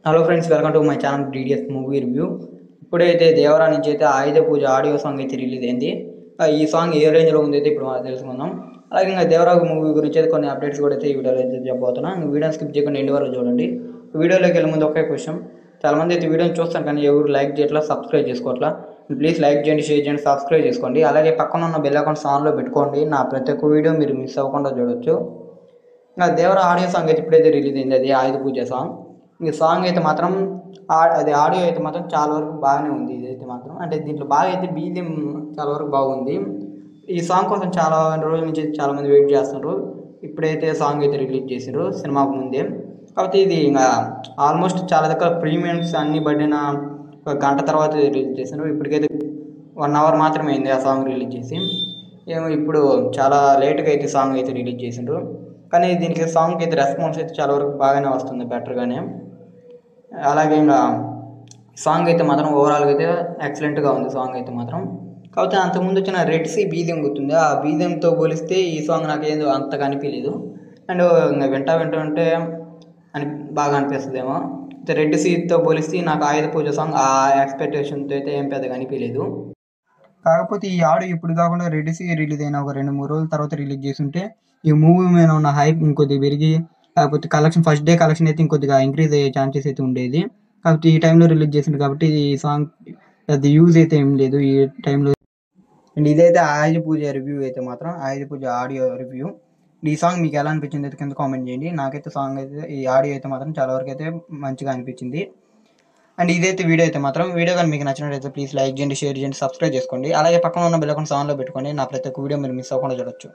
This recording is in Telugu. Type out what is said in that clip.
Hello friends, welcome to my channel DDS movie review. ఇప్పుడైతే దేవరా నుంచి అయితే ఆయుధ పూజ ఆడియో సాంగ్ అయితే రిలీజ్ అయింది. ఈ సాంగ్ ఏ రేంజ్లో ఉంది అయితే ఇప్పుడు మనం తెలుసుకుందాం. అలాగే ఇంకా దేవరా మూవీ గురించి అయితే కొన్ని అప్డేట్స్ కూడా అయితే ఈ వీడియోలో అయితే చెప్పబోతున్నా. వీడియో స్కిప్ చేయకుండా ఎండ్ వరకు చూడండి. వీడియోలోకి వెళ్ళే ముందు ఒకే క్వశ్చన్, చాలామంది అయితే వీడియోని చూస్తాను కానీ ఎవరు లైక్ చేయట్లా, సబ్స్క్రైబ్ చేసుకోవట్లా. ప్లీజ్ లైక్ చేయండి, షేర్ చేయండి, సబ్స్క్రైబ్ చేసుకోండి. అలాగే పక్కన ఉన్న బెల్ అకౌంట్స్ ఆన్లో పెట్టుకోండి. నా ప్రతి ఒక్క వీడియో మీరు మిస్ అవ్వకుండా చూడొచ్చు. ఇంకా దేవరా ఆడియో సాంగ్ అయితే ఇప్పుడైతే రిలీజ్ అయింది, అది ఆయుధ పూజ సాంగ్. ఈ సాంగ్ అయితే మాత్రం అది ఆడియో అయితే మాత్రం చాలా వరకు బాగానే ఉంది. ఇదైతే మాత్రం అంటే దీంట్లో బాగా అయితే బీజిఎం చాలా వరకు బాగుంది. ఈ సాంగ్ కోసం చాలా రోజుల నుంచి చాలామంది వెయిట్ చేస్తున్నారు. ఇప్పుడైతే సాంగ్ అయితే రిలీజ్ చేశారు సినిమాకు ముందే. కాకపోతే ఇది ఇంకా ఆల్మోస్ట్ చాలా దగ్గర ప్రీమియమ్స్ అన్ని పడిన ఒక గంట తర్వాత రిలీజ్ చేశారు. ఇప్పటికైతే 1 అవర్ మాత్రమే అయింది ఆ సాంగ్ రిలీజ్ చేసి. ఏమో ఇప్పుడు చాలా లేట్గా అయితే సాంగ్ అయితే రిలీజ్ చేసిండ్రు. కానీ దీనికి సాంగ్కి అయితే రెస్పాన్స్ అయితే చాలా వరకు బాగానే వస్తుంది, బెటర్గానే. అలాగే ఇంకా సాంగ్ అయితే మాత్రం ఓవరాల్గా అయితే ఎక్సలెంట్గా ఉంది సాంగ్ అయితే మాత్రం. కాకపోతే అంతకుముందు వచ్చిన రెడ్ సీ బీజియం గుర్తుంది, ఆ బీజియంతో పోలిస్తే ఈ సాంగ్ నాకు ఏదో అంతగా అనిపించలేదు. అండ్ ఇంకా వింటూ ఉంటే అని బాగా అనిపిస్తుందేమో. అయితే రెడ్ సీతో పోలిస్తే నాకు ఆయుధ పూజ సాంగ్ ఆ ఎక్స్పెక్టేషన్తో అయితే ఏం పెద్దగా అనిపించలేదు. కాకపోతే ఈ ఆడియో ఇప్పుడు కాకుండా రెడ్ సీ రిలీజ్ అయిన ఒక 2-3 రోజుల తర్వాత రిలీజ్ చేస్తుంటే ఈ మూవీ మీద ఉన్న హైప్ ఇంకొద్దిగా పెరిగి, కాకపోతే కలెక్షన్ ఫస్ట్ డే కలెక్షన్ అయితే ఇంకొద్దిగా ఇంక్రీజ్ అయ్యే ఛాన్సెస్ అయితే ఉండేది. కాకపోతే ఈ టైంలో రిలీజ్ చేసింది కాబట్టి ఈ సాంగ్ పెద్ద యూజ్ అయితే ఏం లేదు ఈ టైంలో. అండ్ ఇదైతే ఆయుధ పూజ రివ్యూ అయితే మాత్రం, ఆయుధ పూజ ఆడియో రివ్యూ. ఈ సాంగ్ మీకు ఎలా అనిపించింది అయితే కింద కామెంట్ చేయండి. నాకైతే సాంగ్ అయితే ఈ ఆడియో అయితే మాత్రం చాలా వరకు అయితే మంచిగా అనిపించింది. అండ్ ఇదైతే వీడియో అయితే మాత్రం, వీడియో కానీ మీకు నచ్చినట్లయితే ప్లీజ్ లైక్ చేయండి, షేర్ చేయండి, సబ్స్క్రైబ్ చేసుకోండి. అలాగే పక్కన ఉన్న బెల్ ఐకాన్ ఆన్లో పెట్టుకోండి. నా ప్రతి ఒక్క వీడియో మీరు మిస్ అవ్వకుండా చూడొచ్చు.